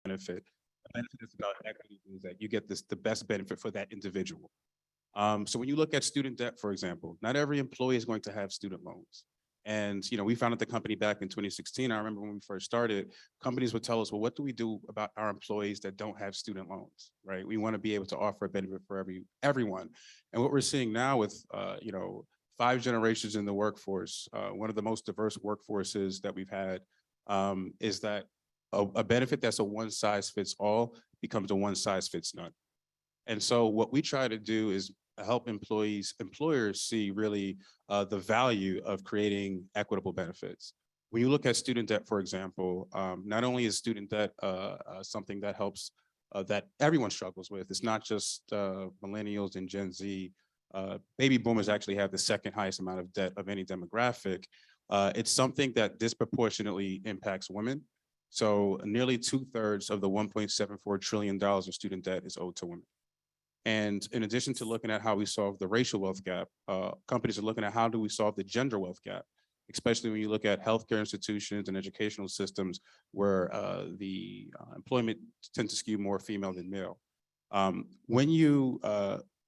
benefit. The benefit is about equity is that you get the best benefit for that individual. So when you look at student debt, for example, not every employee is going to have student loans. And, we founded the company back in 2016. I remember when we first started, companies would tell us, well, what do we do about our employees that don't have student loans, right? We want to be able to offer a benefit for everyone. And what we're seeing now with, 5 generations in the workforce, one of the most diverse workforces that we've had, is that a benefit that's a one size fits all becomes a one size fits none. And so what we try to do is help employers see really the value of creating equitable benefits. When you look at student debt, for example, not only is student debt something that helps that everyone struggles with, it's not just millennials and Gen Z. Baby boomers actually have the second highest amount of debt of any demographic. It's something that disproportionately impacts women. So nearly 2/3 of the $1.74 trillion of student debt is owed to women. And in addition to looking at how we solve the racial wealth gap, companies are looking at how do we solve the gender wealth gap, especially when you look at healthcare institutions and educational systems where the employment tend to skew more female than male. When you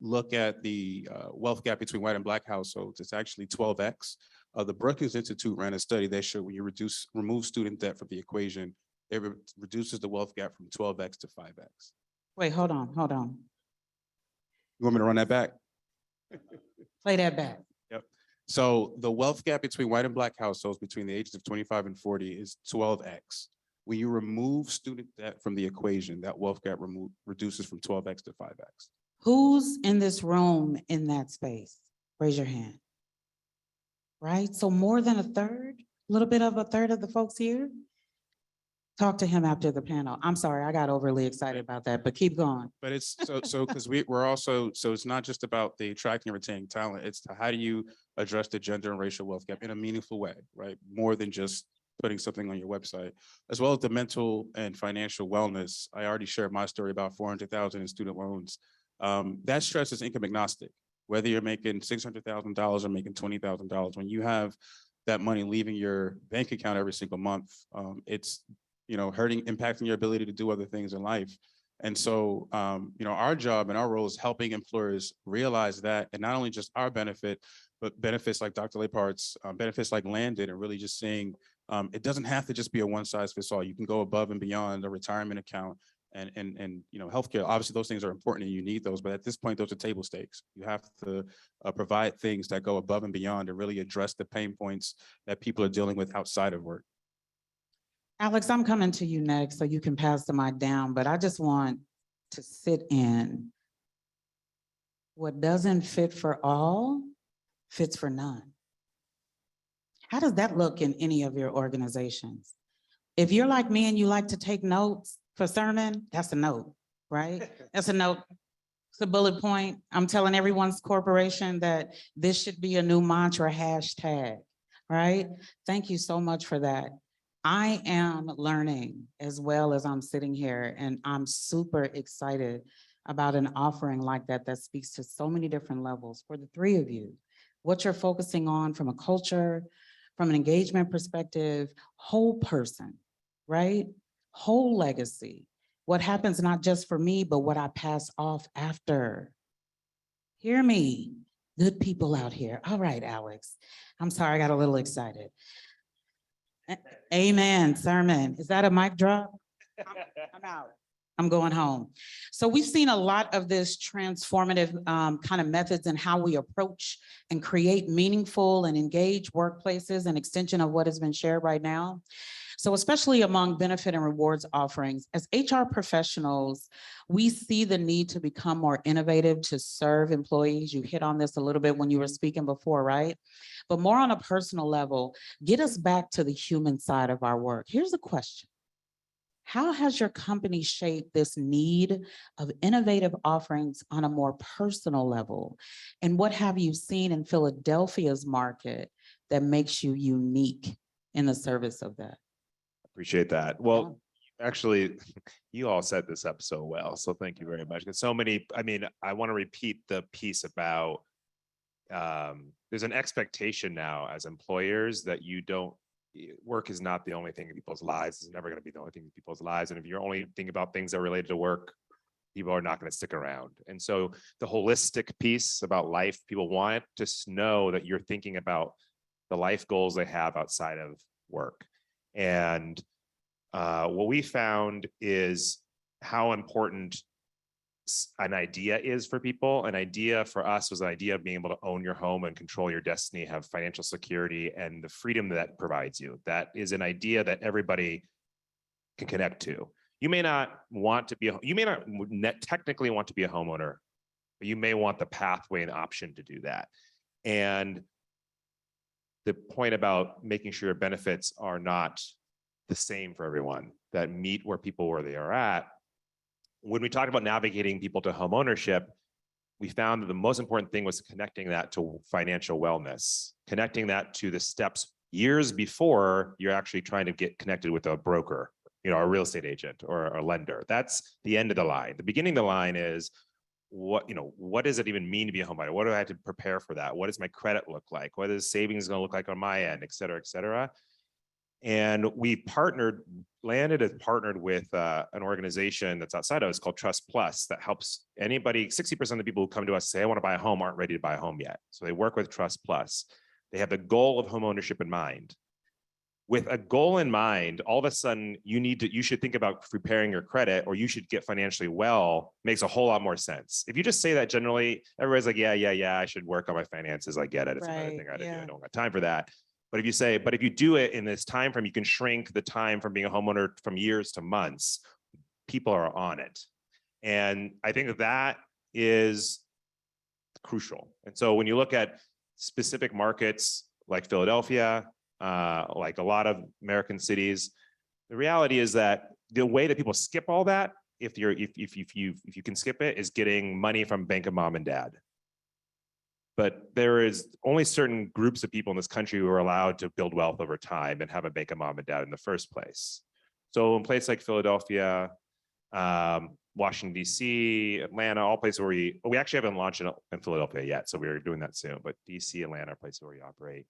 look at the wealth gap between white and Black households, it's actually 12x. The Brookings Institute ran a study that showed when you remove student debt from the equation, it reduces the wealth gap from 12x to 5x. Wait, hold on. You want me to run that back? Play that back. Yep. So the wealth gap between white and Black households between the ages of 25 and 40 is 12x. When you remove student debt from the equation, that wealth gap reduces from 12x to 5x. Who's in this room in that space? Raise your hand. Right? So more than a third, a little bit of a third of the folks here? Talk to him after the panel. I'm sorry, I got overly excited about that, but keep going. But it's so because we're also, so it's not just about the attracting and retaining talent. It's how do you address the gender and racial wealth gap in a meaningful way, right? More than just putting something on your website, as well as the mental and financial wellness. I already shared my story about 400,000 in student loans. That stress is income agnostic, whether you're making $600,000 or making $20,000. When you have that money leaving your bank account every single month, it's impacting your ability to do other things in life. And so, our job and our role is helping employers realize that, and not only just our benefit, but benefits like Dr. Leaphart's, benefits like Landed, and really just saying it doesn't have to just be a one size fits all. You can go above and beyond a retirement account and healthcare. Obviously, those things are important and you need those, but at this point, those are table stakes. You have to provide things that go above and beyond and really address the pain points that people are dealing with outside of work. Alex, I'm coming to you next so you can pass the mic down, but I just want to sit in. What doesn't fit for all fits for none. How does that look in any of your organizations? If you're like me and you like to take notes for sermon, that's a note, right? That's a note. It's a bullet point. I'm telling everyone's corporation that this should be a new mantra, hashtag, right? Thank you so much for that. I am learning as well as I'm sitting here, and I'm super excited about an offering like that that speaks to so many different levels for the three of you. What you're focusing on from a culture, from an engagement perspective, whole person, right? Whole legacy. What happens not just for me, but what I pass off after. Hear me, good people out here. All right, Alex. I'm sorry, I got a little excited. Amen, sermon. Is that a mic drop? I'm out. I'm going home. So we've seen a lot of this transformative kind of methods in how we approach and create meaningful and engaged workplaces, an extension of what has been shared right now. So especially among benefit and rewards offerings, as HR professionals, we see the need to become more innovative to serve employees. You hit on this a little bit when you were speaking before, right? But more on a personal level, get us back to the human side of our work. Here's a question. How has your company shaped this need of innovative offerings on a more personal level? And what have you seen in Philadelphia's market that makes you unique in the service of that? Appreciate that. Well, actually, you all set this up so well. So thank you very much. And so many, I want to repeat the piece about there's an expectation now as employers that you don't work is not the only thing in people's lives. It's never going to be the only thing in people's lives. And if you're only thinking about things that are related to work, people are not going to stick around. And so the holistic piece about life, people want to know that you're thinking about the life goals they have outside of work. And what we found is how important an idea is for people. An idea for us was an idea of being able to own your home and control your destiny, have financial security, and the freedom that provides you. That is an idea that everybody can connect to. You may not want to be, you may not technically want to be a homeowner, but you may want the pathway and option to do that. And the point about making sure your benefits are not the same for everyone, that meet where they are at. When we talked about navigating people to home ownership, we found that the most important thing was connecting that to financial wellness, connecting that to the steps years before you're actually trying to get connected with a broker, a real estate agent or a lender. That's the end of the line. The beginning of the line is what does it even mean to be a homeowner? What do I have to prepare for that? What does my credit look like? What is savings going to look like on my end, et cetera, et cetera. And we landed and partnered with an organization that's outside of us called Trust Plus that helps anybody. 60% of the people who come to us say, I want to buy a home, aren't ready to buy a home yet. So they work with Trust Plus. They have the goal of home ownership in mind. With a goal in mind, all of a sudden you should think about preparing your credit, or you should get financially well, makes a whole lot more sense. If you just say that generally, everybody's like, yeah, I should work on my finances. I get it. It's another thing I do. I don't got time for that. But if you do it in this time frame, you can shrink the time from being a homeowner from years to months. People are on it. And I think that is crucial. And so when you look at specific markets like Philadelphia, like a lot of American cities, the reality is that the way that people skip all that, if you can skip it, is getting money from bank of mom and dad. But there is only certain groups of people in this country who are allowed to build wealth over time and have a bank of mom and dad in the first place. So in places like Philadelphia, Washington, D.C., Atlanta, all places where we actually haven't launched in Philadelphia yet. So we're doing that soon, but D.C., Atlanta are places where we operate.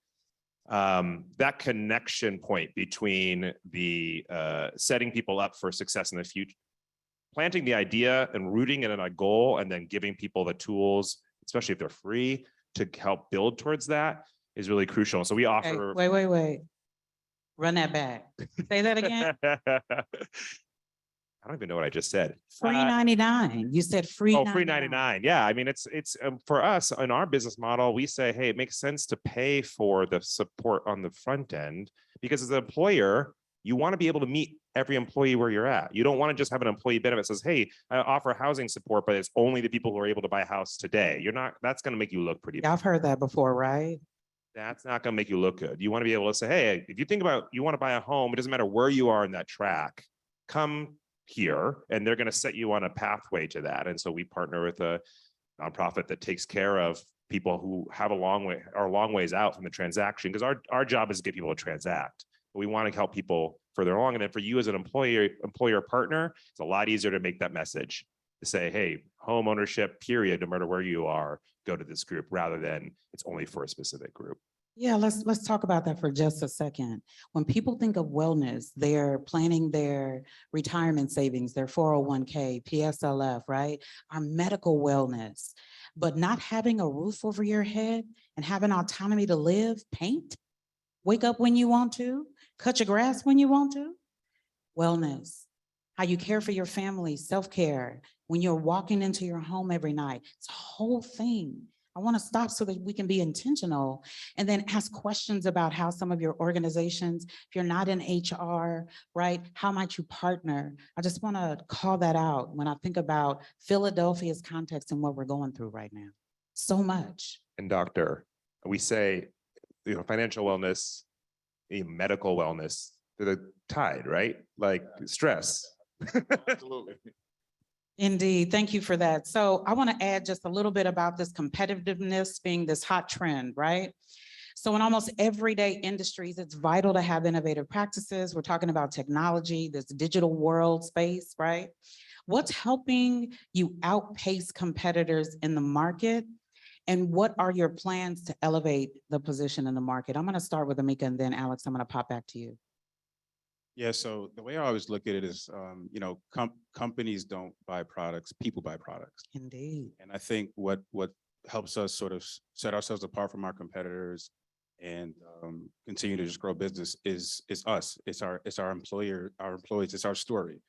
That connection point between the setting people up for success in the future, planting the idea and rooting it in a goal, and then giving people the tools, especially if they're free, to help build towards that is really crucial. So we offer. Wait. Run that back. Say that again. I don't even know what I just said. Free 99. You said free. Oh, free 99. Yeah, I mean, it's for us in our business model, we say, hey, it makes sense to pay for the support on the front end, because as an employer, you want to be able to meet every employee where you're at. You don't want to just have an employee benefit that says, hey, I offer housing support, but it's only the people who are able to buy a house today. That's going to make you look pretty bad. I've heard that before, right? That's not going to make you look good. You want to be able to say, hey, if you think about, you want to buy a home, it doesn't matter where you are in that track, come here, and they're going to set you on a pathway to that. And so we partner with a nonprofit that takes care of people who have a long ways out from the transaction, because our job is to get people to transact. But we want to help people further along. And then for you as an employer partner, it's a lot easier to make that message to say, hey, home ownership, period, no matter where you are, go to this group, rather than it's only for a specific group. Yeah, let's talk about that for just a second. When people think of wellness, they're planning their retirement savings, their 401k, PSLF, right? Our medical wellness, but not having a roof over your head and having autonomy to live, paint, wake up when you want to, cut your grass when you want to. Wellness, how you care for your family, self-care, when you're walking into your home every night. It's a whole thing. I want to stop so that we can be intentional, and then ask questions about how some of your organizations, if you're not in HR, right, how might you partner? I just want to call that out when I think about Philadelphia's context and what we're going through right now. So much. And doctor, we say, financial wellness, medical wellness, they're tied, right? Like stress. Absolutely. Indeed. Thank you for that. So I want to add just a little bit about this competitiveness being this hot trend, right? So in almost everyday industries, it's vital to have innovative practices. We're talking about technology, this digital world space, right? What's helping you outpace competitors in the market? And what are your plans to elevate the position in the market? I'm going to start with Emeka and then Alex, I'm going to pop back to you. Yeah, so the way I always look at it is, companies don't buy products, people buy products. Indeed. And I think what helps us sort of set ourselves apart from our competitors and continue to just grow business is us. It's our employer, our employees, it's our story.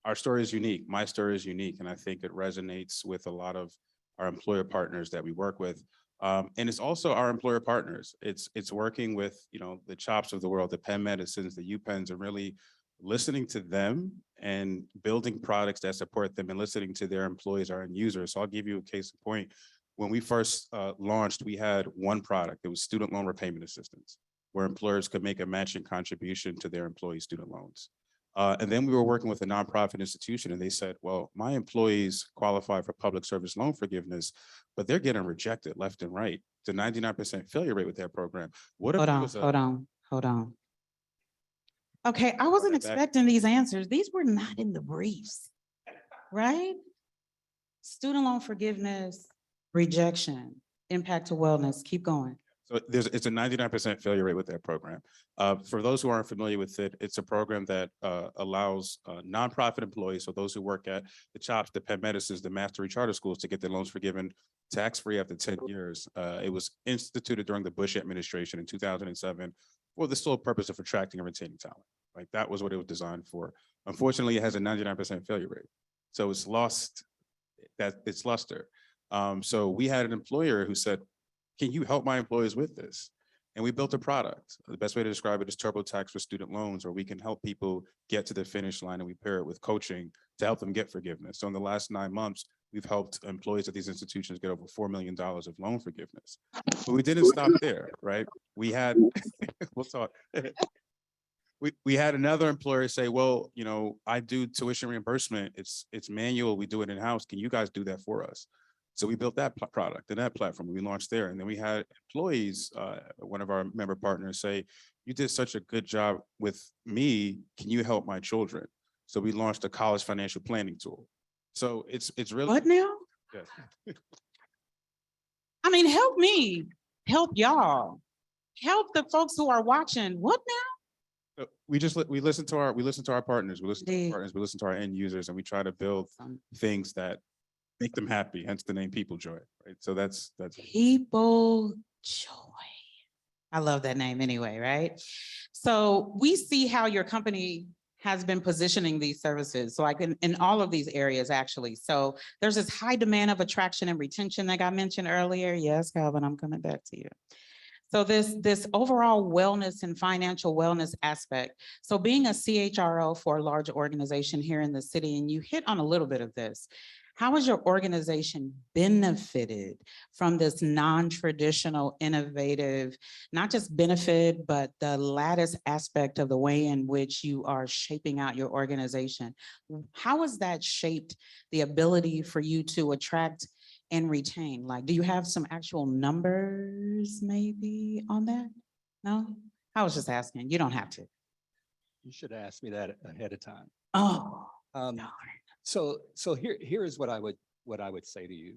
Our story is unique. My story is unique. And I think it resonates with a lot of our employer partners that we work with. And it's also our employer partners. It's working with, the CHOPs of the world, the Penn Medicines, the UPenns, and really listening to them and building products that support them and listening to their employees, our end users. So I'll give you a case in point. When we first launched, we had one product. It was student loan repayment assistance, where employers could make a matching contribution to their employees' student loans. And then we were working with a nonprofit institution and they said, well, my employees qualify for public service loan forgiveness, but they're getting rejected left and right. It's a 99% failure rate with their program. What if Hold on. Okay, I wasn't expecting these answers. These were not in the briefs, right? Student loan forgiveness, rejection, impact to wellness. Keep going. So it's a 99% failure rate with that program. For those who aren't familiar with it, it's a program that allows nonprofit employees, so those who work at the CHOPs, the Penn Medicines, the Mastery Charter Schools, to get their loans forgiven tax-free after 10 years. It was instituted during the Bush administration in 2007 for the sole purpose of attracting and retaining talent. Like that was what it was designed for. Unfortunately, it has a 99% failure rate. So it's lost its luster. So we had an employer who said, can you help my employees with this? And we built a product. The best way to describe it is TurboTax for student loans, where we can help people get to the finish line and we pair it with coaching to help them get forgiveness. So in the last 9 months, we've helped employees at these institutions get over $4 million of loan forgiveness. But we didn't stop there, right? We had, we'll talk. We had another employer say, well, I do tuition reimbursement. It's manual. We do it in-house. Can you guys do that for us? So we built that product and that platform. We launched there. And then we had employees, one of our member partners say, you did such a good job with me. Can you help my children? So we launched a college financial planning tool. So it's really— What now? Yes. I mean, help me, help y'all, help the folks who are watching. What now? So we listen to our partners, we listen to our Indeed. partners, we listen to our end users, and we try to build things that make them happy, hence the name PeopleJoy, right? So that's PeopleJoy. I love that name anyway, right? So we see how your company has been positioning these services. So in all of these areas, actually. So there's this high demand of attraction and retention that I mentioned earlier. Yes, Calvin, I'm coming back to you. So this overall wellness and financial wellness aspect. So being a CHRO for a large organization here in the city, and you hit on a little bit of this, how has your organization benefited from this non-traditional, innovative, not just benefit, but the lattice aspect of the way in which you are shaping out your organization? How has that shaped the ability for you to attract and retain? Like, do you have some actual numbers maybe on that? No? I was just asking. You don't have to. You should ask me that ahead of time. Oh, Um, darn. so here is what I would say to you.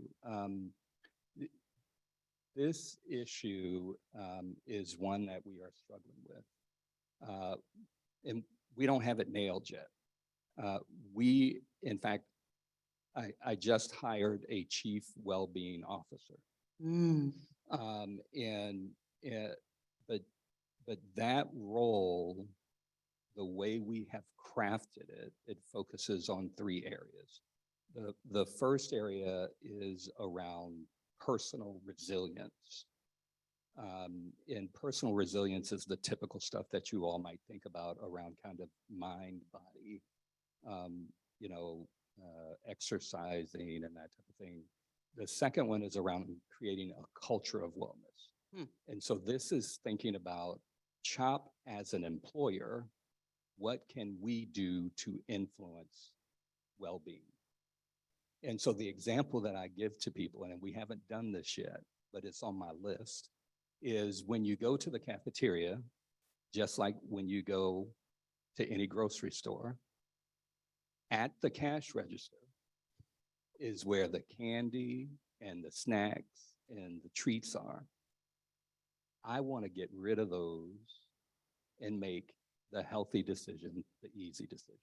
This issue is one that we are struggling with, and we don't have it nailed yet. In fact, I just hired a chief well-being officer, but that role, the way we have crafted it, it focuses on 3 areas. The first area is around personal resilience. And personal resilience is the typical stuff that you all might think about around kind of mind, body, exercising and that type of thing. The second one is around creating a culture of wellness. And so this is thinking about CHOP as an employer. What can we do to influence well-being? And so the example that I give to people, and we haven't done this yet, but it's on my list, is when you go to the cafeteria, just like when you go to any grocery store, at the cash register is where the candy and the snacks and the treats are. I want to get rid of those and make the healthy decision, the easy decision.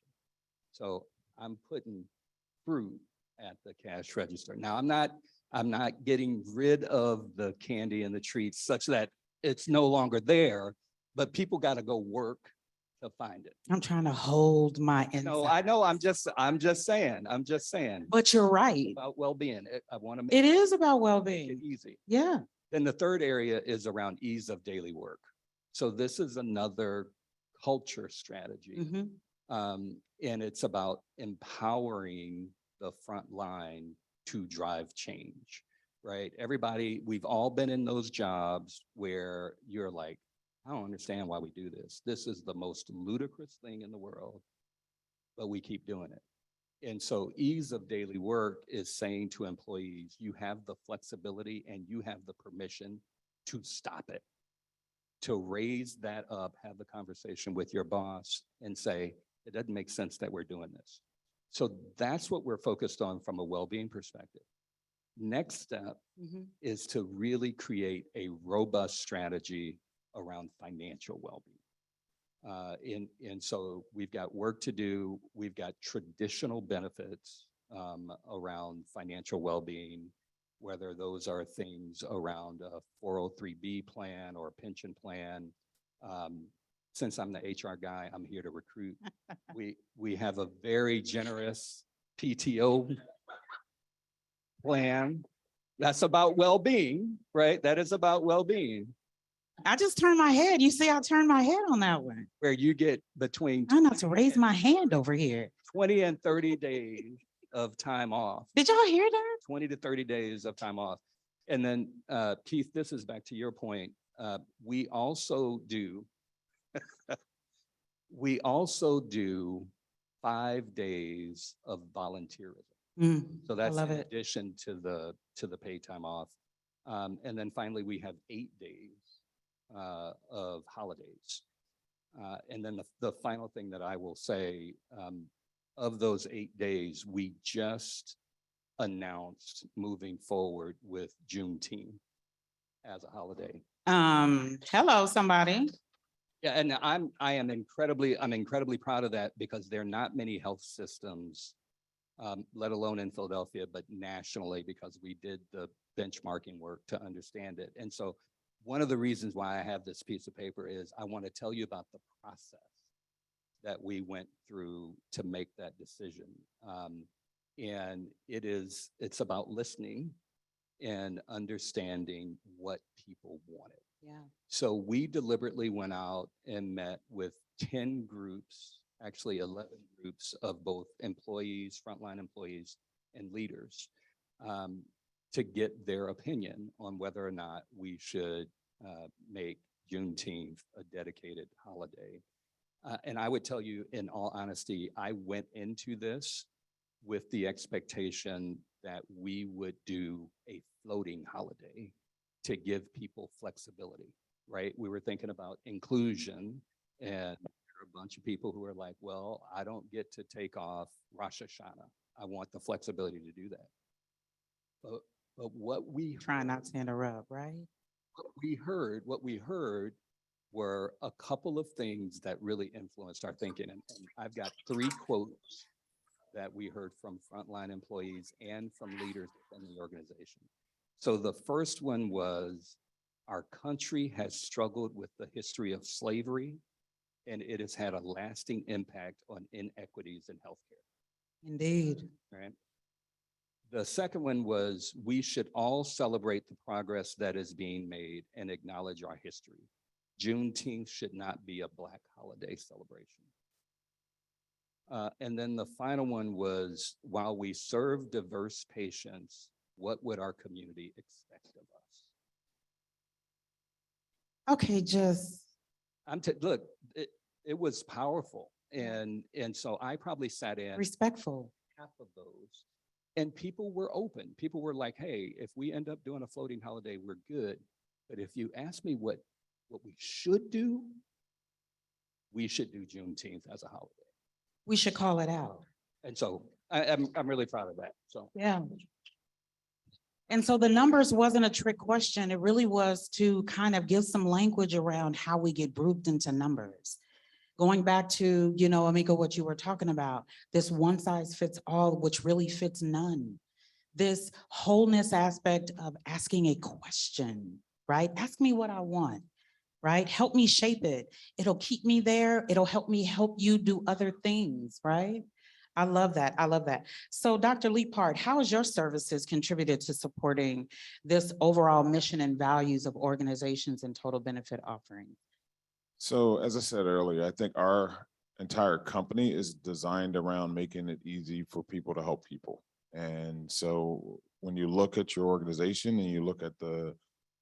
So I'm putting fruit at the cash register. Now, I'm not getting rid of the candy and the treats such that it's no longer there, but people got to go work to find it. I'm trying to hold my No, inside. I know, I'm just saying. But you're right. About well-being. I want to It make is about it well-being. easy. Yeah. Then the third area is around ease of daily work. So this is another culture strategy. Mhm. And it's about empowering the front line to drive change, right? Everybody, we've all been in those jobs where you're like, I don't understand why we do this. This is the most ludicrous thing in the world, but we keep doing it. And so ease of daily work is saying to employees, you have the flexibility and you have the permission to stop it, to raise that up, have the conversation with your boss and say, it doesn't make sense that we're doing this. So that's what we're focused on from a well-being perspective. Next step Mhm. is to really create a robust strategy around financial well-being. And so we've got work to do. We've got traditional benefits around financial well-being, whether those are things around a 403B plan or a pension plan. Since I'm the HR guy, I'm here to recruit. We have a very generous PTO plan. That's about well-being, right? That is about well-being, I just turned my head. You see, I turned my head on that one. where you get between I'm not to raise my hand over here. 20 and 30 days of time off, Did y'all hear that? 20 to 30 days of time off. And then Keith, this is back to your point. We also do 5 days of volunteerism. So I that's love in it. addition to the paid time off. And then finally, we have 8 days of holidays. And then the final thing that I will say, of those 8 days, we just announced moving forward with Juneteenth as a holiday. Hello, somebody. Yeah, and I'm incredibly proud of that because there are not many health systems, let alone in Philadelphia, but nationally, because we did the benchmarking work to understand it. And so one of the reasons why I have this piece of paper is I want to tell you about the process that we went through to make that decision. And it's about listening and understanding what people wanted. Yeah. So we deliberately went out and met with 10 groups, actually 11 groups of both employees, frontline employees, and leaders, to get their opinion on whether or not we should make Juneteenth a dedicated holiday. And I would tell you, in all honesty, I went into this with the expectation that we would do a floating holiday to give people flexibility, right? We were thinking about inclusion, and there are a bunch of people who are like, well, I don't get to take off Rosh Hashanah. I want the flexibility to do that. But what we Try not to interrupt, right? what we heard were a couple of things that really influenced our thinking. And I've got 3 quotes that we heard from frontline employees and from leaders in the organization. So the first one was, our country has struggled with the history of slavery, and it has had a lasting impact on inequities in healthcare. Indeed. Right. The second one was, we should all celebrate the progress that is being made and acknowledge our history. Juneteenth should not be a Black holiday celebration. And then the final one was, while we serve diverse patients, what would our community expect of us? Okay, just Look, it was powerful. And so I probably sat in respectful. half of those. And people were open. People were like, hey, if we end up doing a floating holiday, we're good. But if you ask me what we should do, we should do Juneteenth as a holiday. We should call it out. And so I'm really proud of that. So Yeah. And so the numbers wasn't a trick question. It really was to kind of give some language around how we get grouped into numbers. Going back to, Emeka, what you were talking about, this one size fits all, which really fits none. This wholeness aspect of asking a question, right? Ask me what I want, right? Help me shape it. It'll keep me there. It'll help me help you do other things, right? I love that. I love that. So Dr. Leaphart, how has your services contributed to supporting this overall mission and values of organizations and total benefit offerings? So as I said earlier, I think our entire company is designed around making it easy for people to help people. And so when you look at your organization and you look at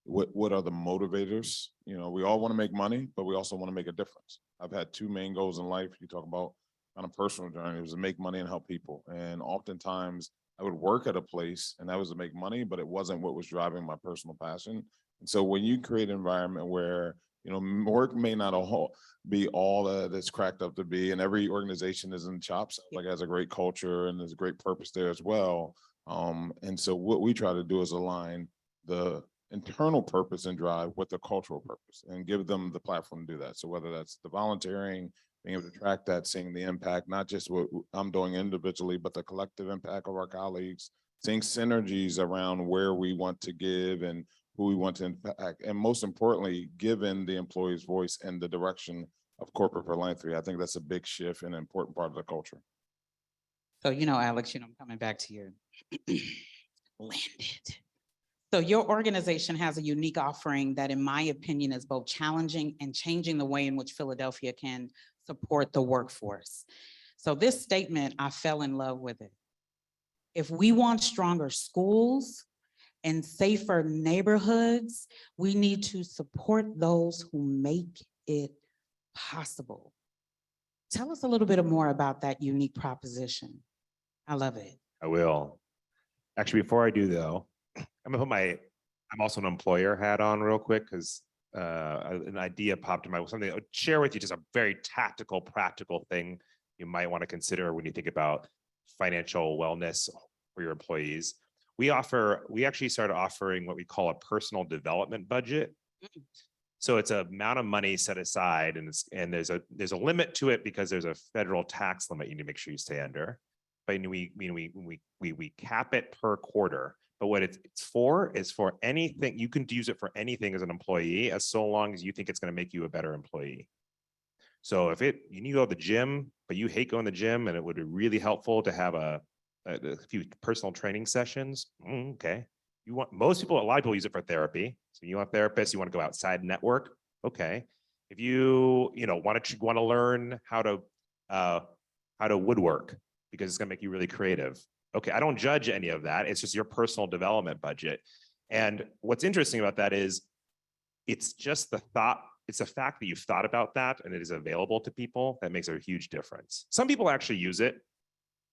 what are the motivators, we all want to make money, but we also want to make a difference. I've had two main goals in life. You talk about on a personal journey, it was to make money and help people. And oftentimes I would work at a place and that was to make money, but it wasn't what was driving my personal passion. And so when you create an environment where, work may not be all that it's cracked up to be, and every organization is in chops, like has a great culture and there's a great purpose there as well. And so what we try to do is align the internal purpose and drive with the cultural purpose and give them the platform to do that. So whether that's the volunteering, being able to track that, seeing the impact, not just what I'm doing individually, but the collective impact of our colleagues, seeing synergies around where we want to give and who we want to impact, and most importantly, giving the employee's voice and the direction of corporate philanthropy. I think that's a big shift and an important part of the culture. So, Alex, I'm coming back to your landed. So your organization has a unique offering that, in my opinion, is both challenging and changing the way in which Philadelphia can support the workforce. So this statement, I fell in love with it. If we want stronger schools and safer neighborhoods, we need to support those who make it possible. Tell us a little bit more about that unique proposition. I love it. I will. Actually, before I do though, I'm gonna put I'm also an employer hat on real quick because an idea popped in my, something I would share with you, just a very tactical, practical thing you might want to consider when you think about financial wellness for your employees. We actually started offering what we call a personal development budget. So it's an amount of money set aside, and there's a limit to it because there's a federal tax limit you need to make sure you stay under. But we cap it per quarter. But what it's for is for anything. You can use it for anything as an employee, as so long as you think it's going to make you a better employee. So if you need to go to the gym, but you hate going to the gym, and it would be really helpful to have a few personal training sessions. Okay. A lot of people use it for therapy. So you want therapists, you want to go outside and network. Okay. If you want to learn how to woodwork because it's going to make you really creative. Okay, I don't judge any of that. It's just your personal development budget. And what's interesting about that is it's just the fact that you've thought about that and it is available to people that makes a huge difference. Some people actually use it,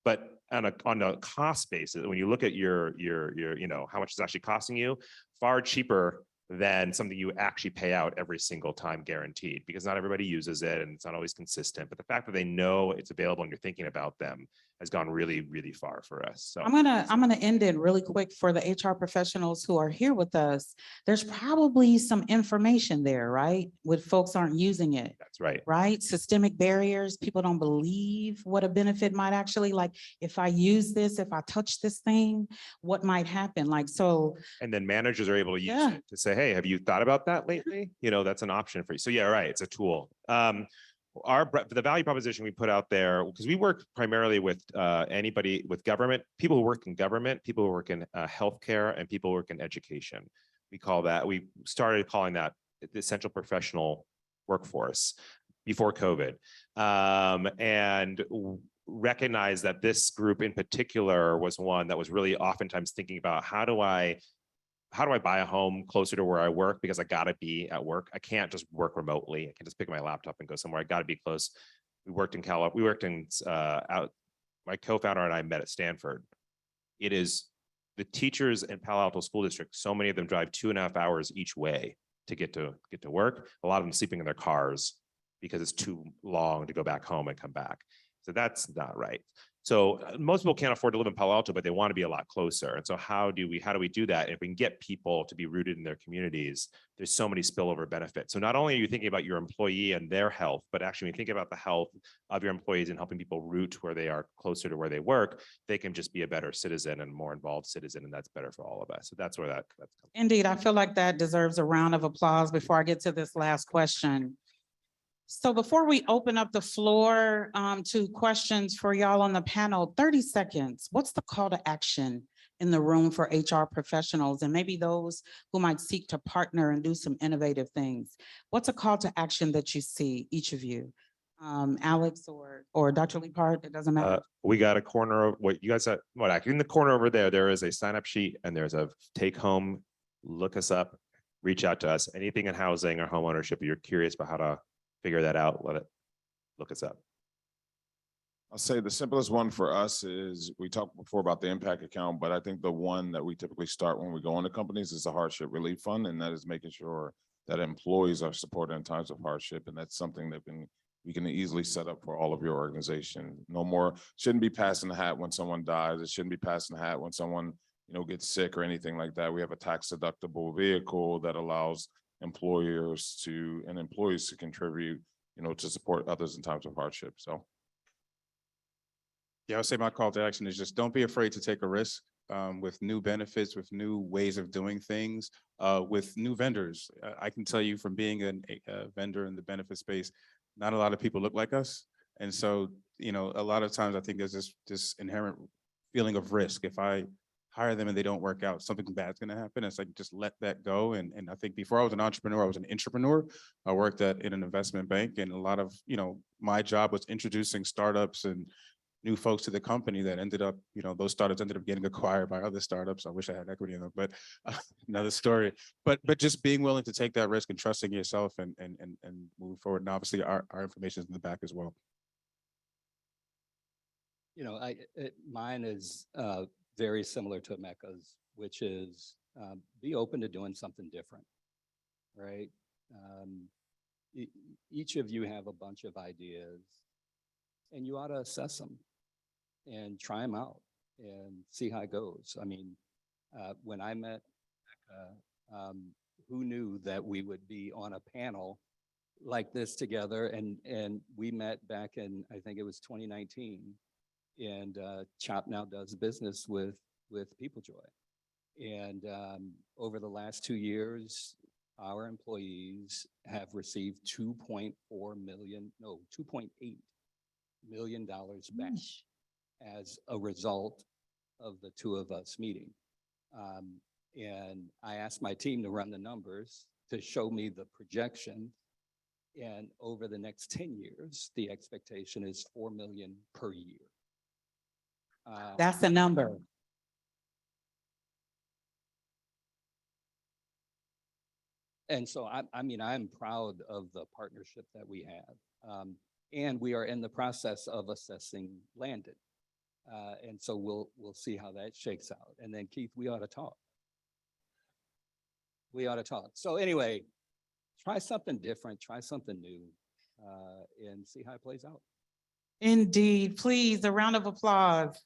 but on a cost basis, when you look at your how much it's actually costing you, far cheaper than something you actually pay out every single time guaranteed, because not everybody uses it and it's not always consistent. But the fact that they know it's available and you're thinking about them has gone really, really far for us. So I'm gonna end it really quick for the HR professionals who are here with us. There's probably some information there, right? With folks aren't using it. that's right. Right? Systemic barriers. People don't believe what a benefit might actually, like, if I use this, if I touch this thing, what might happen? So. And then managers are able to use Yeah. it to say, hey, have you thought about that lately? That's an option for you. So yeah, right. It's a tool. The value proposition we put out there, because we work primarily with anybody with government, people who work in government, people who work in healthcare, and people who work in education. We started calling that the essential professional workforce before COVID, and recognize that this group in particular was one that was really oftentimes thinking about how do I buy a home closer to where I work, because I got to be at work. I can't just work remotely. I can just pick up my laptop and go somewhere. I got to be close. We worked in my co-founder and I met at Stanford. It is the teachers in Palo Alto School District. So many of them drive 2.5 hours each way to get to work. A lot of them sleeping in their cars because it's too long to go back home and come back. So that's not right. So most people can't afford to live in Palo Alto, but they want to be a lot closer. And so how do we do that? If we can get people to be rooted in their communities, there's so many spillover benefits. So not only are you thinking about your employee and their health, but actually when you think about the health of your employees and helping people root where they are closer to where they work, they can just be a better citizen and more involved citizen. And that's better for all of us. So that's where that's coming. Indeed, I feel like that deserves a round of applause before I get to this last question. So before we open up the floor to questions for y'all on the panel, 30 seconds, what's the call to action in the room for HR professionals and maybe those who might seek to partner and do some innovative things? What's a call to action that you see, each of you? Alex or Dr. Leaphart, it doesn't matter. We got a corner of what you guys said. What actually in the corner over there, there is a sign up sheet and there's a take home. Look us up, reach out to us. Anything in housing or home ownership, you're curious about how to figure that out, look us up. I'll say the simplest one for us is, we talked before about the impact account, but I think the one that we typically start when we go into companies is the hardship relief fund. And that is making sure that employees are supported in times of hardship. And that's something that we can easily set up for all of your organization. No more, shouldn't be passing the hat when someone dies. It shouldn't be passing the hat when someone, gets sick or anything like that. We have a tax deductible vehicle that allows employers and employees to contribute, to support others in times of hardship. So. Yeah, I would say my call to action is just don't be afraid to take a risk with new benefits, with new ways of doing things, with new vendors. I can tell you from being a vendor in the benefit space, not a lot of people look like us. And so, a lot of times I think there's this inherent feeling of risk. If I hire them and they don't work out, something bad's going to happen. It's like, just let that go. And I think before I was an entrepreneur, I was an intrapreneur. I worked in an investment bank, and a lot of, my job was introducing startups and new folks to the company that ended up, those startups ended up getting acquired by other startups. I wish I had equity in them, but another story. But just being willing to take that risk and trusting yourself and move forward. And obviously our information is in the back as well. Mine is very similar to Emeka's, which is be open to doing something different, right? Each of you have a bunch of ideas, and you ought to assess them and try them out and see how it goes. I mean, when I met Emeka, who knew that we would be on a panel like this together? And we met back in, I think it was 2019. And CHOP now does business with PeopleJoy. And over the last 2 years, our employees have received $2.8 million back as a result of the two of us meeting. And I asked my team to run the numbers to show me the projection. And over the next 10 years, the expectation is $4 million per year. That's the number. And so I'm proud of the partnership that we have. And we are in the process of assessing Landon. And so we'll see how that shakes out. And then Keith, we ought to talk. So anyway, try something different, try something new, and see how it plays out. Indeed. Please, a round of applause.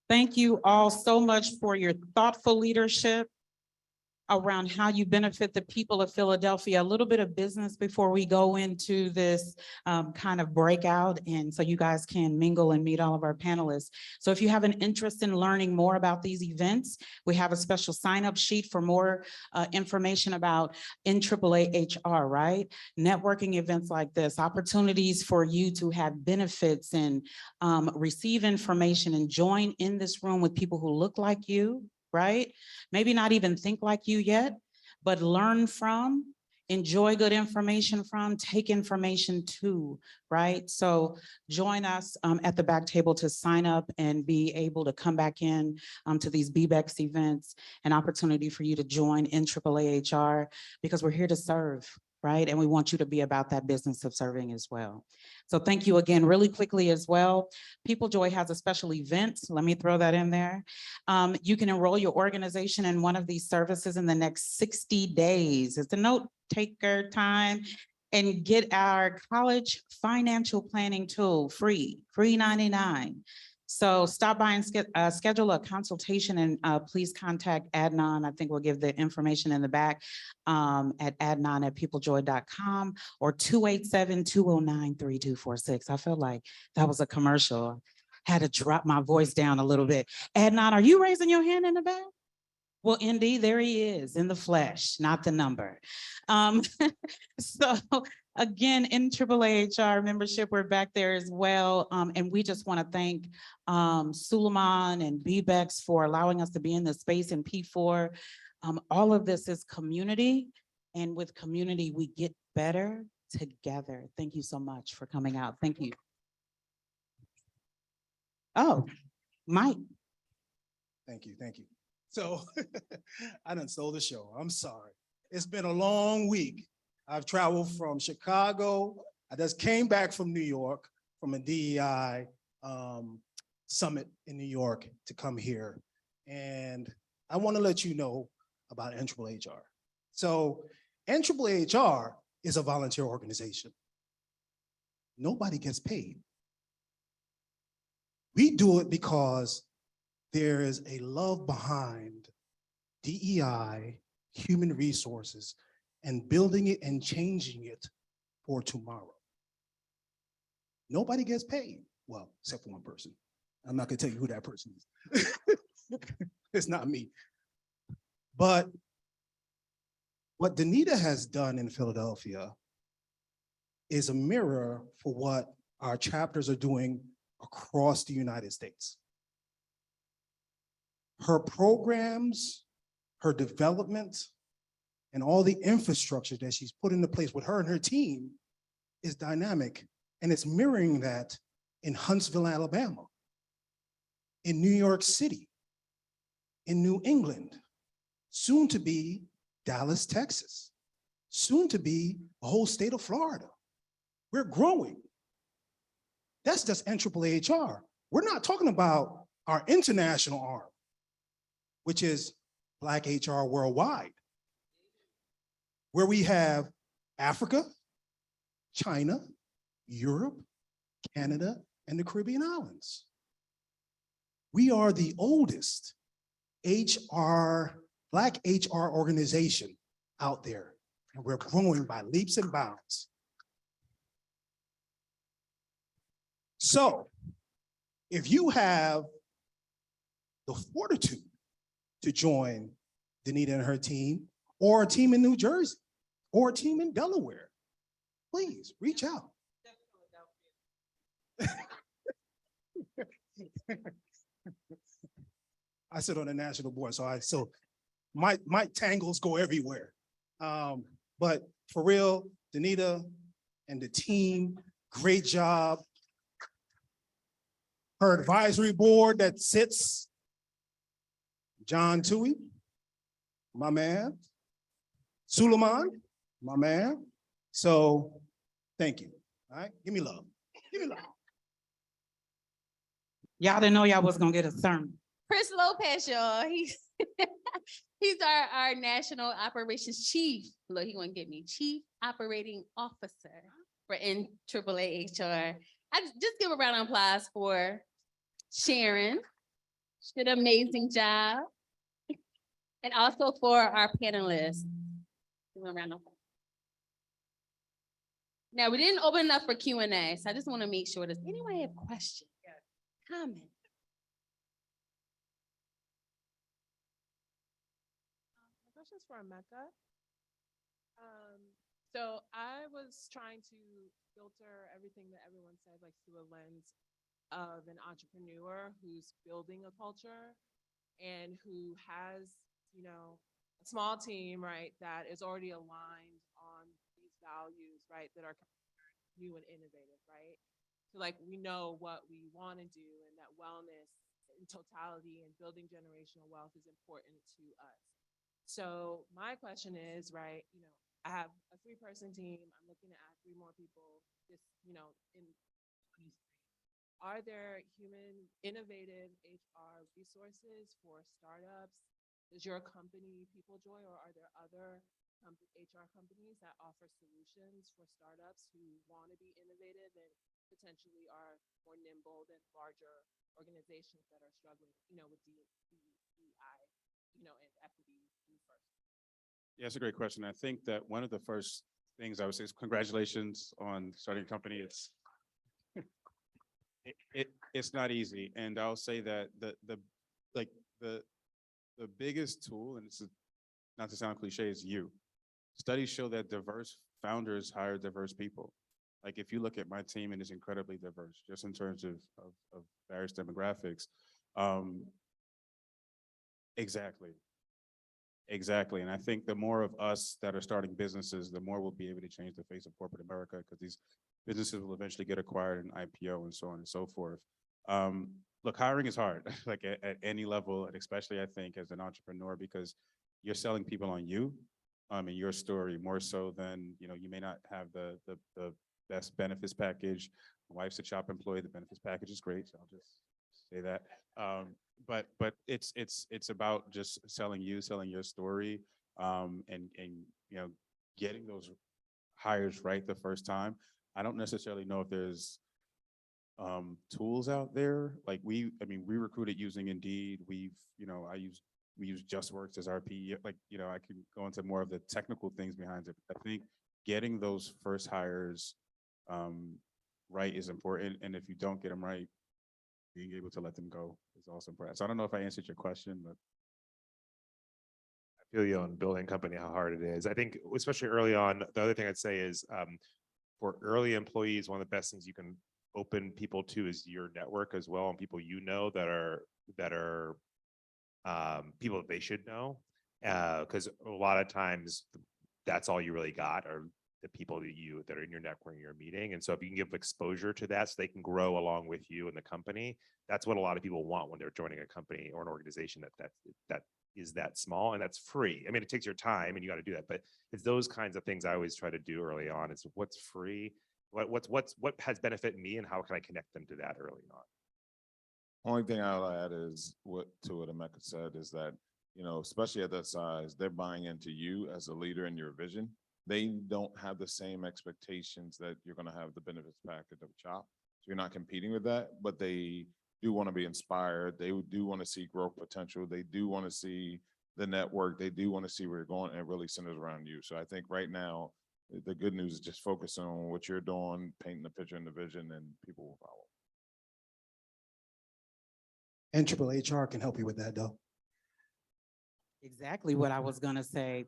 Thank you all so much for your thoughtful leadership around how you benefit the people of Philadelphia. A little bit of business before we go into this kind of breakout, and so you guys can mingle and meet all of our panelists. So if you have an interest in learning more about these events, we have a special sign-up sheet for more information about NAAAHR, right? Networking events like this, opportunities for you to have benefits and receive information and join in this room with people who look like you, right? Maybe not even think like you yet, but learn from, enjoy good information from, take information to, right? So join us at the back table to sign up and be able to come back in to these BBEx events, an opportunity for you to join NAAAHR, because we're here to serve, right? And we want you to be about that business of serving as well. So thank you again. Really quickly as well, PeopleJoy has a special event. Let me throw that in there. You can enroll your organization in one of these services in the next 60 days. It's a note taker time. and get our college financial planning tool free, free 99. So stop by and schedule a consultation, and please contact Adnan. I think we'll give the information in the back at adnan@peoplejoy.com or 287-209-3246. I feel like that was a commercial. Had to drop my voice down a little bit. Adnan, are you raising your hand in the back? Well, indeed, there he is in the flesh, not the number. So again, in AAAHR membership, we're back there as well. And we just want to thank Suleiman and BBEx for allowing us to be in the space in P4. All of this is community, and with community, we get better together. Thank you so much for coming out. Thank you. Oh, Mike. Thank you, thank you. So I done stole the show. I'm sorry. It's been a long week. I've traveled from Chicago. I just came back from New York from a DEI summit in New York to come here. And I want to let you know about NAAAHR. So NAAAHR is a volunteer organization. Nobody gets paid. We do it because there is a love behind DEI, human resources, and building it and changing it for tomorrow. Nobody gets paid. Well, except for one person. I'm not gonna tell you who that person is. It's not me. But what Danita has done in Philadelphia is a mirror for what our chapters are doing across the United States. Her programs, her development, and all the infrastructure that she's put into place with her and her team is dynamic. And it's mirroring that in Huntsville, Alabama, in New York City, in New England, soon to be Dallas, Texas, soon to be the whole state of Florida. We're growing. That's just NAAAHR. We're not talking about our international arm, which is Black HR Worldwide, where we have Africa, China, Europe, Canada, and the Caribbean islands. We are the oldest Black HR organization out there, and we're growing by leaps and bounds. So if you have the fortitude to join Danita and her team, or a team in New Jersey, or a team in Delaware, please reach out. I sit on the national board, so my tangles go everywhere. But for real, Danita and the team, great job. Her advisory board that sits, John Tui, my man. Suleiman, my man. So thank you. All right, give me love. Give me love. Y'all didn't know y'all was gonna get a sermon. Chris Lopez, y'all. He's our national operations chief. Look, he gonna get me chief operating officer for NAAAHR. I just give a round of applause for Sharon. She did an amazing job. And also for our panelists. Give a round of applause. Now, we didn't open enough for Q&A, so I just want to make sure, does anyone have questions, comments? My question's for Emeka. So I was trying to filter everything that everyone said, like through a lens of an entrepreneur who's building a culture and who has, you know, a small team, right, that is already aligned on these values, right, that are new and innovative, right? So like we know what we want to do, and that wellness in totality and building generational wealth is important to us. So my question is, right, you know, I have a 3-person team. I'm looking to add 3 more people this, you know, in 2023. Are there human innovative HR resources for startups? Is your company PeopleJoy, or are there other HR companies that offer solutions for startups who want to be innovative and potentially are more nimble than larger organizations that are struggling, with DEI, and equity first. Yeah, it's a great question. I think that one of the first things I would say is congratulations on starting a company. It's not easy. And I'll say that the biggest tool, and this is not to sound cliche, is you. Studies show that diverse founders hire diverse people. Like if you look at my team, and it's incredibly diverse, just in terms of various demographics. Exactly. Exactly. And I think the more of us that are starting businesses, the more we'll be able to change the face of corporate America, because these businesses will eventually get acquired and IPO and so on and so forth. Look, hiring is hard, like at any level, and especially I think as an entrepreneur, because you're selling people on you, and your story more so than, you may not have the best benefits package. My wife's a CHRO employee. The benefits package is great, so I'll just say that. But it's about just selling you, selling your story, and getting those hires right the first time. I don't necessarily know if there's tools out there. Like we recruited using Indeed. We use JustWorks as our PE. I can go into more of the technical things behind it. I think getting those first hires right is important. And if you don't get them right, being able to let them go is also important. So I don't know if I answered your question, but. I feel you on building a company, how hard it is. I think, especially early on, the other thing I'd say is for early employees, one of the best things you can open people to is your network as well, and people that are people that they should know. Because a lot of times that's all you really got are the people that are in your network, you're meeting. And so if you can give exposure to that so they can grow along with you in the company, that's what a lot of people want when they're joining a company or an organization that is that small, and that's free. I mean, it takes your time and you got to do that, but it's those kinds of things I always try to do early on. Is what's free, what has benefited me, and how can I connect them to that early on? Only thing I'll add is what Emeka said is that, especially at that size, they're buying into you as a leader in your vision. They don't have the same expectations that you're going to have the benefits package of CHOP. So you're not competing with that, but they do want to be inspired. They do want to see growth potential. They do want to see the network. They do want to see where you're going, and it really centers around you. So I think right now, the good news is just focus on what you're doing, painting the picture and the vision, and people will follow. And NAAAHR can help you with that, though. Exactly what I was gonna say.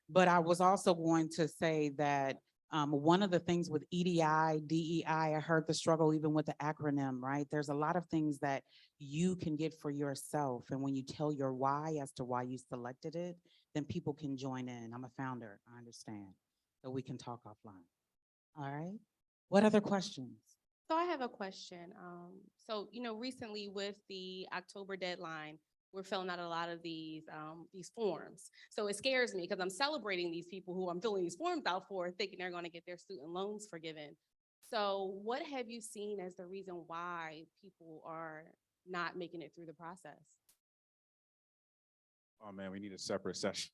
But I was also going to say that one of the things with EDI, DEI, I heard the struggle even with the acronym, right? There's a lot of things that you can get for yourself. And when you tell your why as to why you selected it, then people can join in. I'm a founder, I understand. So we can talk offline. All right. What other questions? So I have a question. So, recently with the October deadline, we're filling out a lot of these forms. So it scares me because I'm celebrating these people who I'm filling these forms out for, thinking they're going to get their student loans forgiven. So what have you seen as the reason why people are not making it through the process? Oh man, we need a separate session.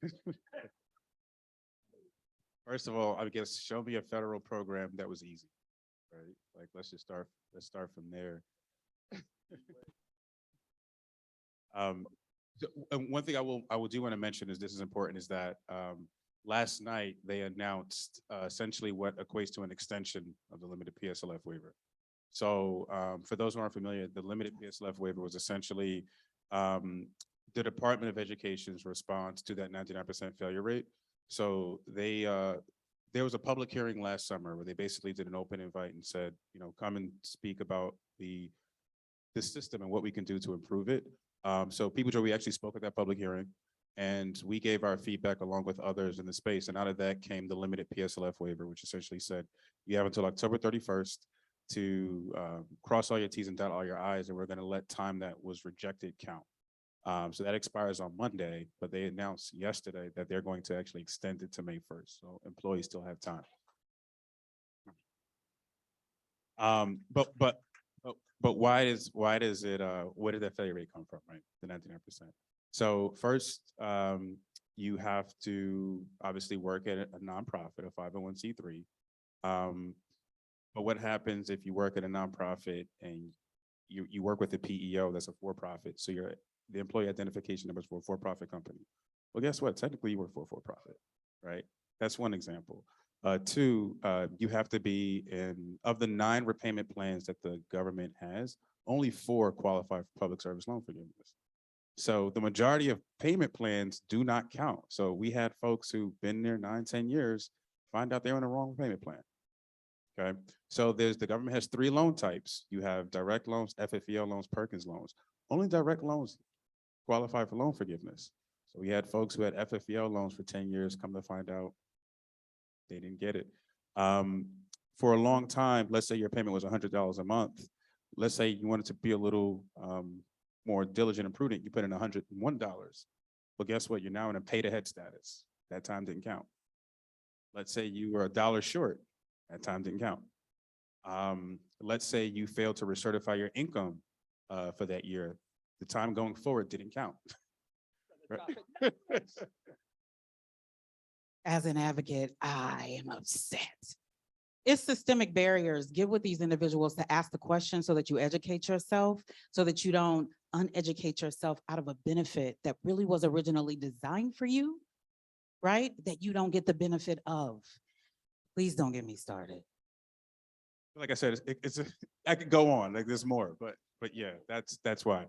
First of all, I guess show me a federal program that was easy, right? Like let's start from there. And one thing I will do want to mention is this is important is that last night they announced essentially what equates to an extension of the limited PSLF waiver. So for those who aren't familiar, the limited PSLF waiver was essentially the Department of Education's response to that 99% failure rate. So there was a public hearing last summer where they basically did an open invite and said, come and speak about the system and what we can do to improve it. So PeopleJoy, we actually spoke at that public hearing and we gave our feedback along with others in the space. And out of that came the limited PSLF waiver, which essentially said you have until October 31st to cross all your T's and dot all your I's, and we're going to let time that was rejected count. So that expires on Monday, but they announced yesterday that they're going to actually extend it to May 1st. So employees still have time. But why does it, where did that failure rate come from, right? The 99%. So first, you have to obviously work at a nonprofit, a 501c3. But what happens if you work at a nonprofit and you work with a PEO that's a for-profit? So the employee identification number is for a for-profit company. Well, guess what? Technically, you work for a for-profit, right? That's one example. Two, you have to be of the 9 repayment plans that the government has, only 4 qualify for public service loan forgiveness. So the majority of payment plans do not count. So we had folks who've been there 9, 10 years, find out they're on the wrong payment plan. Okay, so the government has 3 loan types. You have direct loans, FFEL loans, Perkins loans. Only direct loans qualify for loan forgiveness. So we had folks who had FFEL loans for 10 years, come to find out they didn't get it. For a long time, let's say your payment was $100 a month. Let's say you wanted to be a little more diligent and prudent, you put in $101. Well, guess what? You're now in a pay to head status. That time didn't count. Let's say you were $1 short. That time didn't count. Let's say you failed to recertify your income for that year. The time going forward didn't count. Right? As an advocate, I am upset. It's systemic barriers. Get with these individuals to ask the question so that you educate yourself, so that you don't uneducate yourself out of a benefit that really was originally designed for you, right? That you don't get the benefit of. Please don't get me started. Like I said, I could go on, like there's more, but yeah, that's why.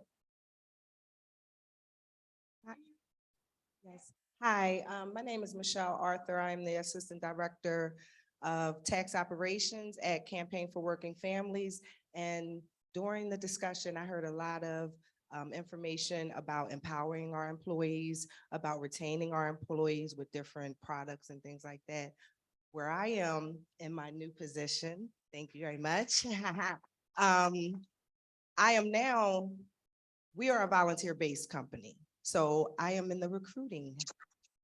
Yes. Hi, my name is Michelle Arthur. I'm the Assistant Director of Tax Operations at Campaign for Working Families. And during the discussion, I heard a lot of information about empowering our employees, about retaining our employees with different products and things like that. Where I am in my new position, thank you very much. We are a volunteer-based company. So I am in the recruiting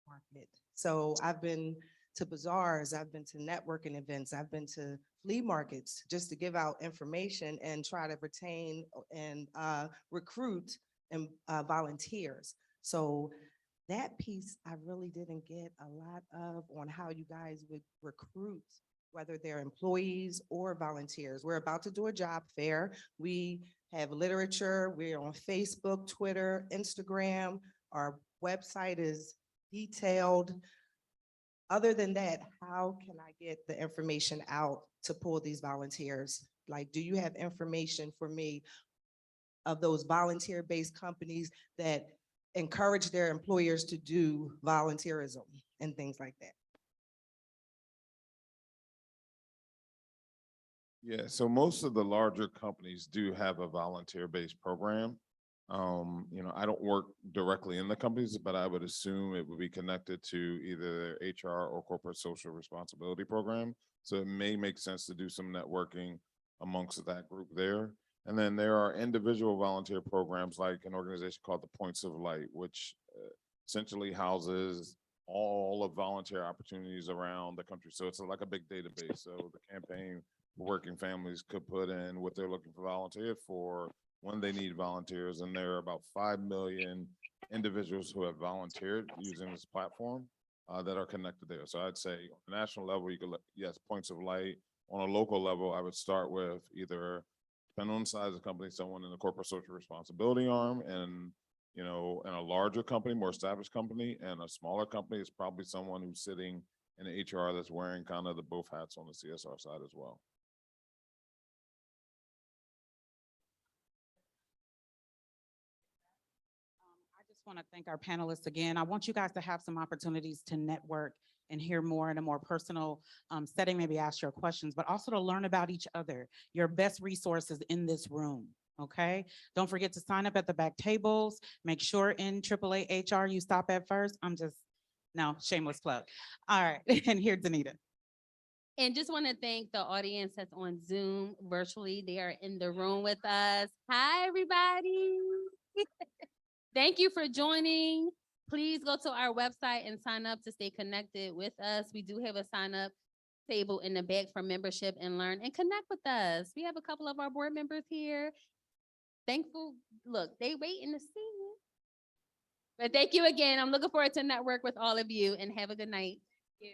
market. So I've been to bazaars, I've been to networking events, I've been to flea markets just to give out information and try to retain and recruit and volunteers. So that piece I really didn't get a lot of on how you guys would recruit, whether they're employees or volunteers. We're about to do a job fair. We have literature. We're on Facebook, Twitter, Instagram. Our website is detailed. Other than that, how can I get the information out to pull these volunteers? Like, do you have information for me of those volunteer-based companies that encourage their employers to do volunteerism and things like that? Yeah, so most of the larger companies do have a volunteer-based program. I don't work directly in the companies, but I would assume it would be connected to either their HR or corporate social responsibility program. So it may make sense to do some networking amongst that group there. And then there are individual volunteer programs like an organization called the Points of Light, which essentially houses all of volunteer opportunities around the country. So it's like a big database. So the Campaign for Working Families could put in what they're looking for volunteers for when they need volunteers. And there are about 5 million individuals who have volunteered using this platform that are connected there. So I'd say on a national level, you could look, yes, Points of Light. On a local level, I would start with either, depending on the size of the company, someone in the corporate social responsibility arm, and in a larger company, more established company, and a smaller company is probably someone who's sitting in HR that's wearing kind of the both hats on the CSR side as well. I just want to thank our panelists again. I want you guys to have some opportunities to network and hear more in a more personal setting, maybe ask your questions, but also to learn about each other. Your best resources in this room, okay? Don't forget to sign up at the back tables. Make sure in AAAHR you stop at first. No, shameless plug. All right, and here's Danita. And just want to thank the audience that's on Zoom virtually. They are in the room with us. Hi, everybody. Thank you for joining. Please go to our website and sign up to stay connected with us. We do have a sign up table in the back for membership and learn and connect with us. We have a couple of our board members here. Thankful. Look, they waiting to see you. But thank you again. I'm looking forward to network with all of you and have a good night. Yeah.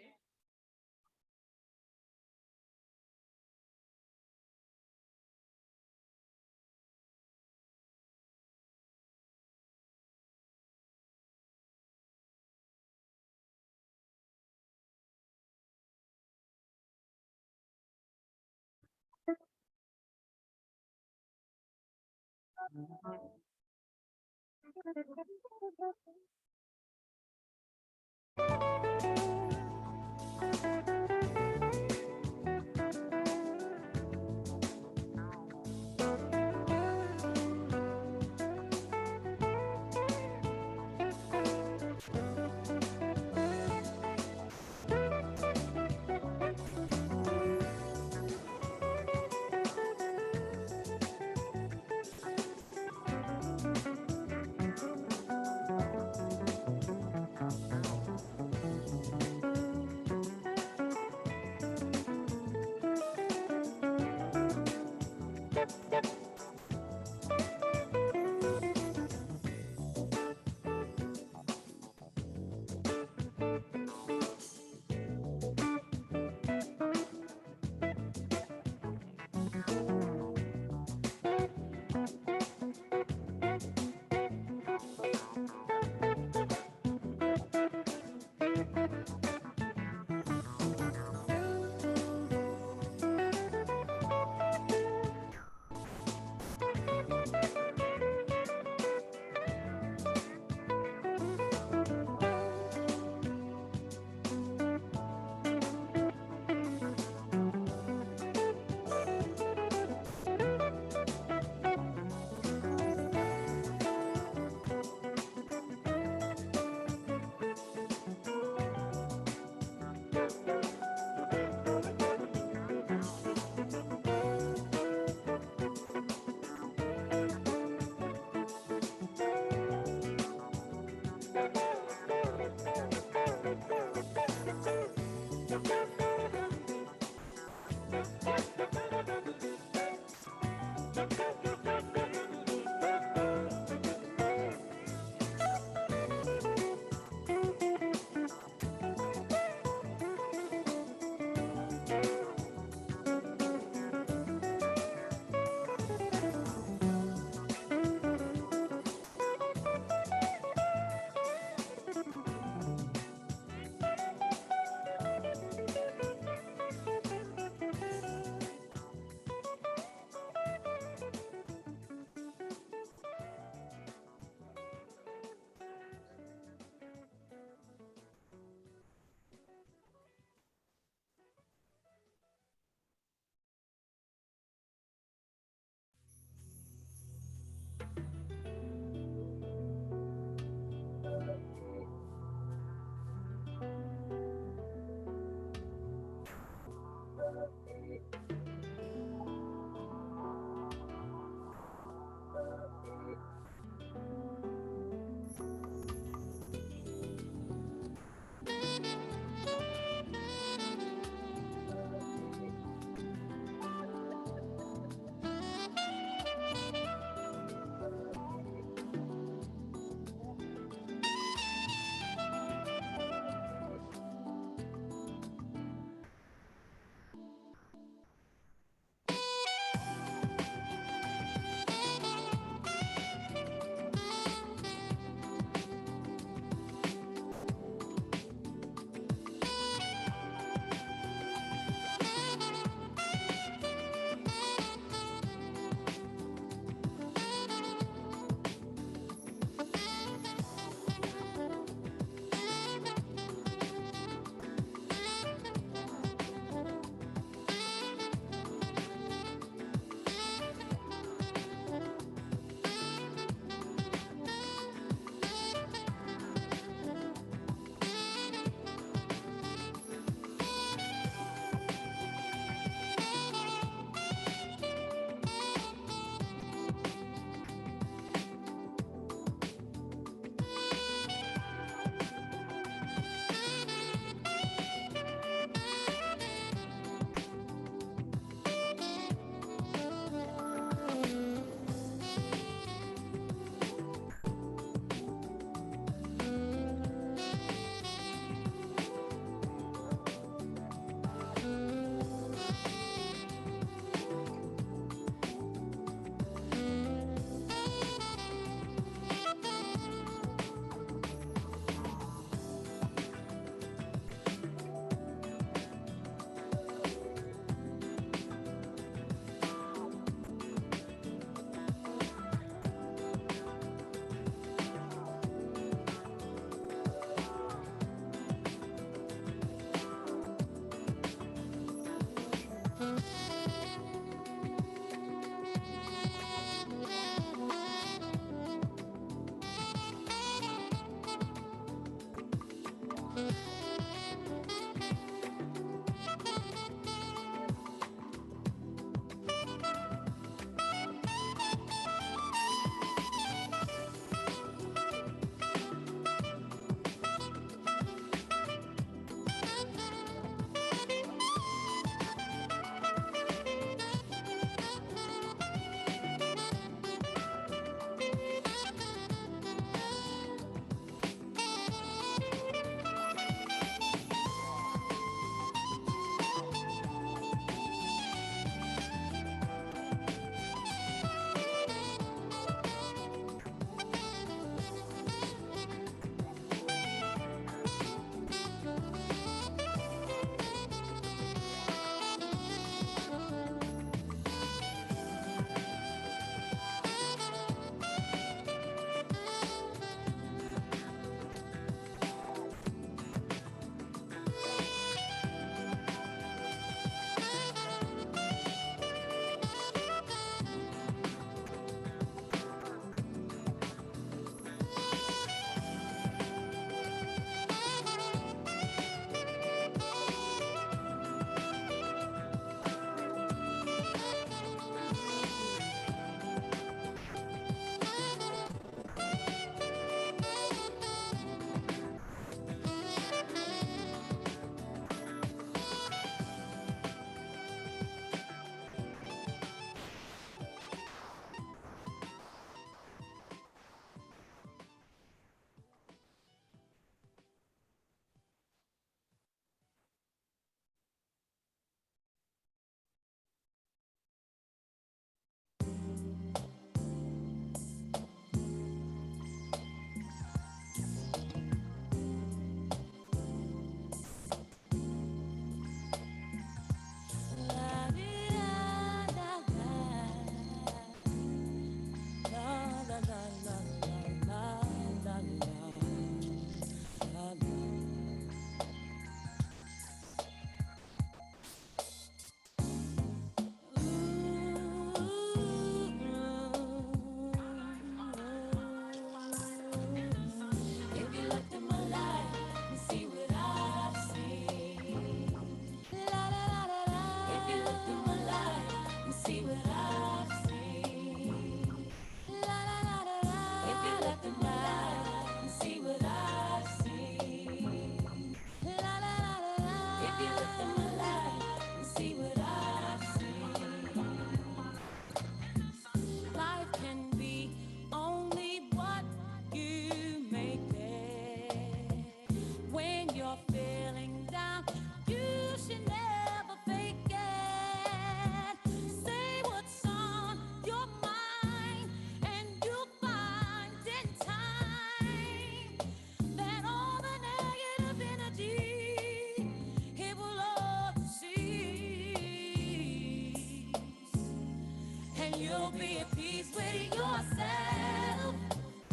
you'll be at peace with yourself.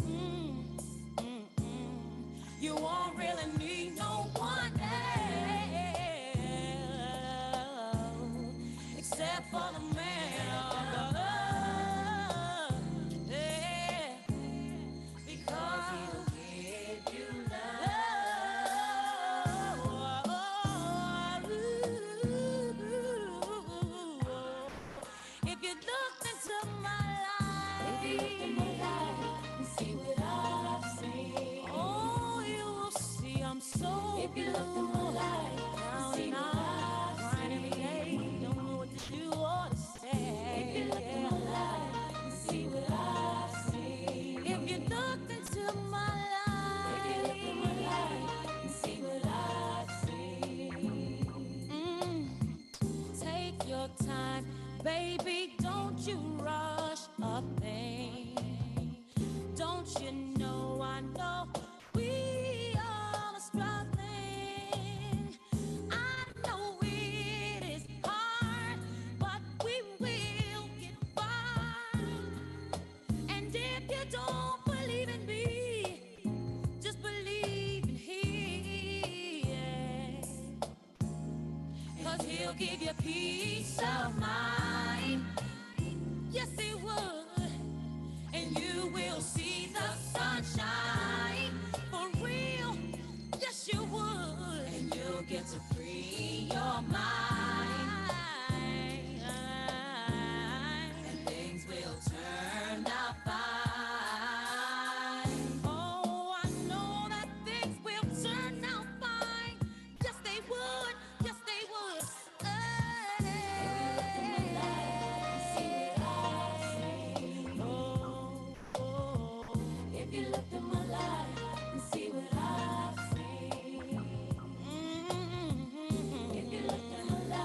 Mm, mm, mm. You won't really need no one else except for the man of the earth. Yeah. Because he'll give you love. If you looked into my life, and see what I've seen. Oh, you will see I'm so. If you looked in my life, and see what I've seen. Every day, don't know what to do or to say. If you looked in my life, and see what I've seen. If you looked into my life, if you looked in my life, and see what I've seen. Take your time, baby, don't you rush a thing. Don't you know I know we all are struggling. I know it is hard, but we will get far. And if you don't believe in me, just believe in Him. 'Cause He'll give you peace of mind. Yes, He would. And you will see the sunshine for real. Yes, you would. And you'll get to free your mind. And things will turn out fine. Oh, I know that things will turn out fine. Yes, they would. Yes, they would. If you looked at my life and see what I've seen. If you looked at my life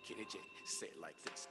Kenny J, say it like this.